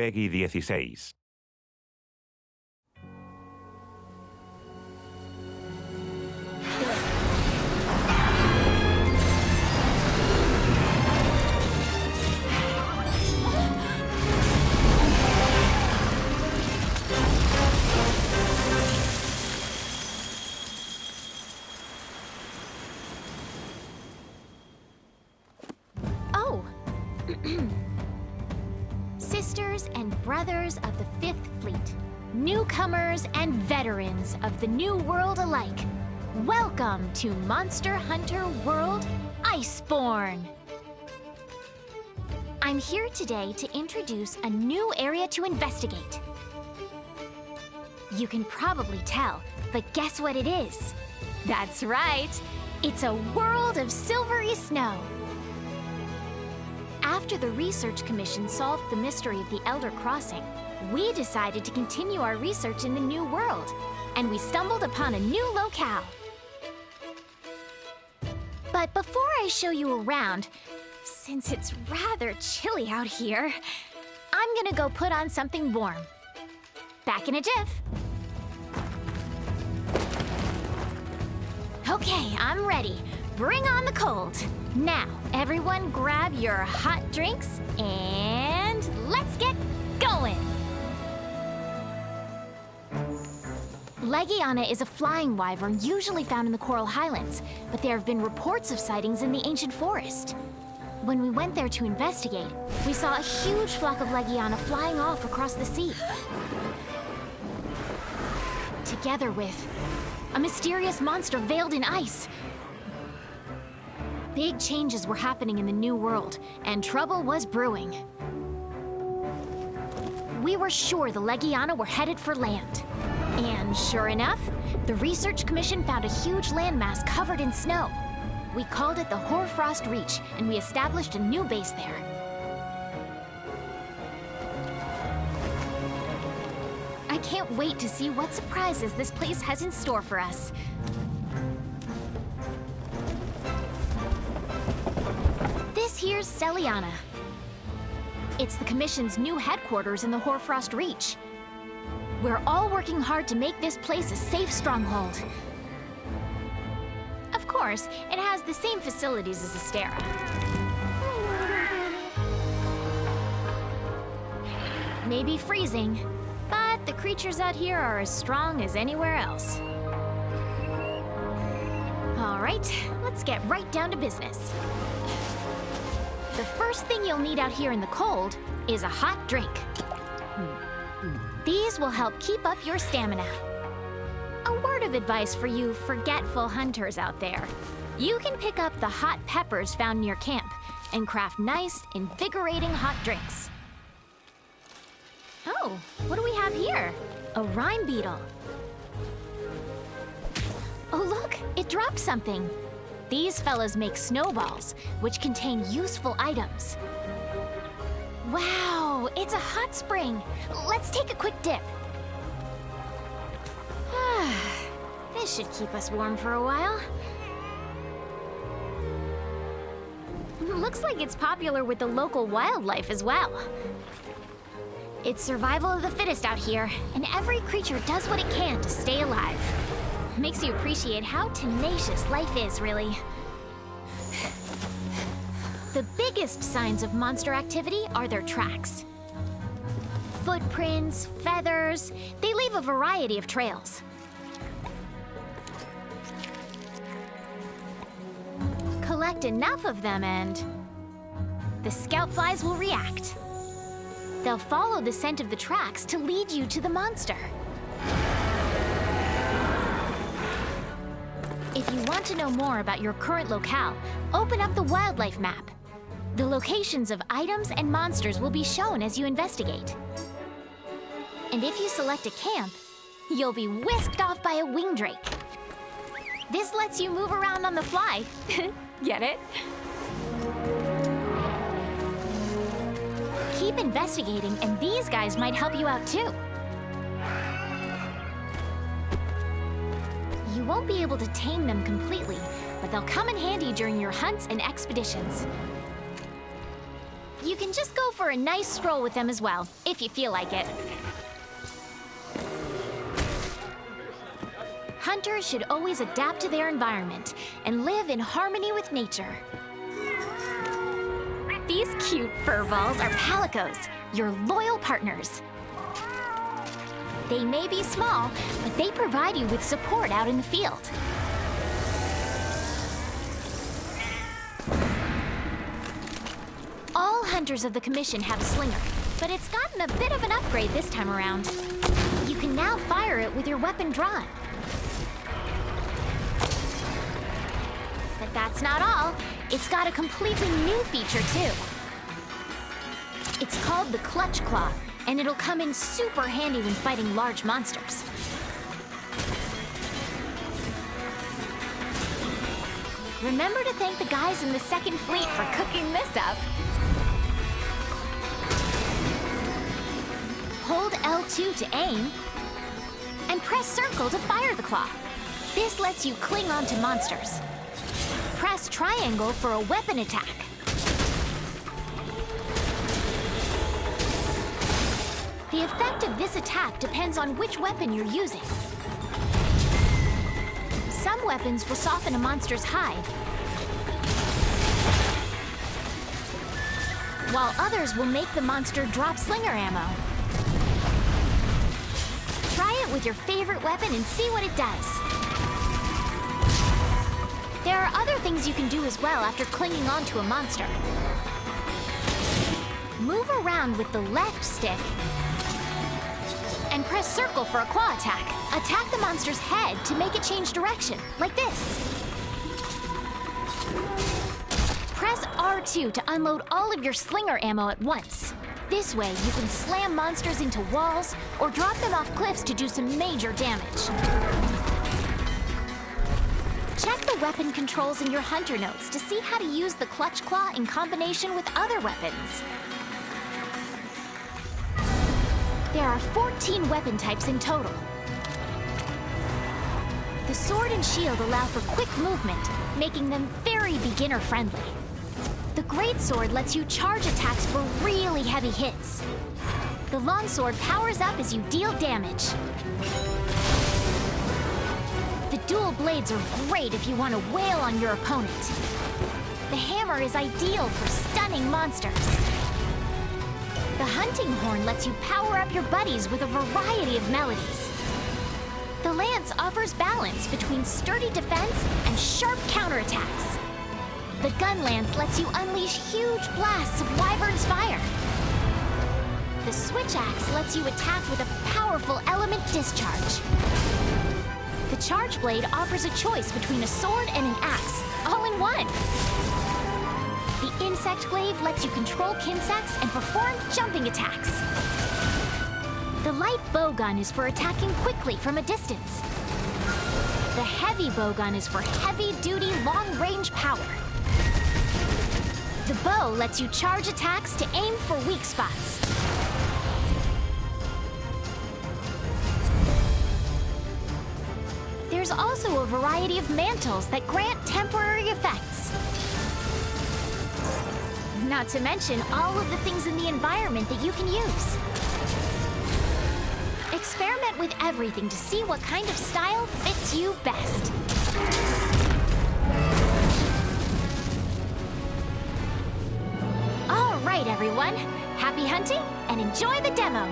Peggy 16. Sisters and brothers of the Fifth Fleet, newcomers and veterans of the New World alike, welcome to Monster Hunter World Iceborne! I'm here today to introduce a new area to investigate. You can probably tell, but guess what it is? That's right, it's a world of silvery snow. After the Research Commission solved the mystery of the Elder Crossing, we decided to continue our research in the New World, and we stumbled upon a new locale. But before I show you around, since it's rather chilly out here, I'm gonna go put on something warm. Back in a jiff. Okay, I'm ready. Bring on the cold. Now, everyone grab your hot drinks and let's get going! Legiana is a flying wyvern usually found in the Coral Highlands, but there have been reports of sightings in the ancient forest. When we went there to investigate, we saw a huge flock of Legiana flying off across the sea. Together with a mysterious monster veiled in ice. Big changes were happening in the New World, and trouble was brewing. We were sure the Legiana were headed for land. And sure enough, the Research Commission found a huge landmass covered in snow. We called it the Hoarfrost Reach, and we established a new base there. I can't wait to see what surprises this place has in store for us. This here's Celiana. It's the Commission's new headquarters in the Hoarfrost Reach. We're all working hard to make this place a safe stronghold. Of course, it has the same facilities as Astera. Maybe freezing, but the creatures out here are as strong as anywhere else. All right, let's get right down to business. The first thing you'll need out here in the cold is a hot drink. These will help keep up your stamina. A word of advice for you forgetful hunters out there. You can pick up the hot peppers found near camp and craft nice, invigorating hot drinks. Oh, what do we have here? A Rhine Beetle. Oh look, it dropped something. These fellas make snowballs, which contain useful items. Wow, it's a hot spring. Let's take a quick dip. This should keep us warm for a while. Looks like it's popular with the local wildlife as well. It's survival of the fittest out here, and every creature does what it can to stay alive. Makes you appreciate how tenacious life is, really. The biggest signs of monster activity are their tracks. Footprints, feathers, they leave a variety of trails. Collect enough of them and the scout flies will react. They'll follow the scent of the tracks to lead you to the monster. If you want to know more about your current locale, open up the wildlife map. The locations of items and monsters will be shown as you investigate. And if you select a camp, you'll be whisked off by a wing drake. This lets you move around on the fly. Get it? Keep investigating, and these guys might help you out too. You won't be able to tame them completely, but they'll come in handy during your hunts and expeditions. You can just go for a nice stroll with them as well, if you feel like it. Hunters should always adapt to their environment and live in harmony with nature. These cute fur balls are palicos, your loyal partners. They may be small, but they provide you with support out in the field. All hunters of the commission have a slinger, but it's gotten a bit of an upgrade this time around. You can now fire it with your weapon drawn. But that's not all. It's got a completely new feature too. It's called the Clutch Claw, and it'll come in super handy when fighting large monsters. Remember to thank the guys in the Second Fleet for cooking this up. Hold L2 to aim, and press circle to fire the claw. This lets you cling onto monsters. Press triangle for a weapon attack. The effect of this attack depends on which weapon you're using. Some weapons will soften a monster's hide, while others will make the monster drop slinger ammo. Try it with your favorite weapon and see what it does. There are other things you can do as well after clinging onto a monster. Move around with the left stick and press circle for a claw attack. Attack the monster's head to make it change direction, like this. Press R2 to unload all of your slinger ammo at once. This way, you can slam monsters into walls or drop them off cliffs to do some major damage. Check the weapon controls in your hunter notes to see how to use the Clutch Claw in combination with other weapons. There are 14 weapon types in total. The sword and shield allow for quick movement, making them very beginner-friendly. The greatsword lets you charge attacks for really heavy hits. The longsword powers up as you deal damage. The dual blades are great if you want to wail on your opponent. The hammer is ideal for stunning monsters. The hunting horn lets you power up your buddies with a variety of melodies. The lance offers balance between sturdy defense and sharp counterattacks. The gun lance lets you unleash huge blasts of wyvern's fire. The switch axe lets you attack with a powerful element discharge. The charge blade offers a choice between a sword and an axe, all in one. The insect glaive lets you control kinsects and perform jumping attacks. The light bowgun is for attacking quickly from a distance. The heavy bowgun is for heavy-duty, long-range power. The bow lets you charge attacks to aim for weak spots. There's also a variety of mantles that grant temporary effects. Not to mention all of the things in the environment that you can use. Experiment with everything to see what kind of style fits you best. All right, everyone. Happy hunting and enjoy the demo.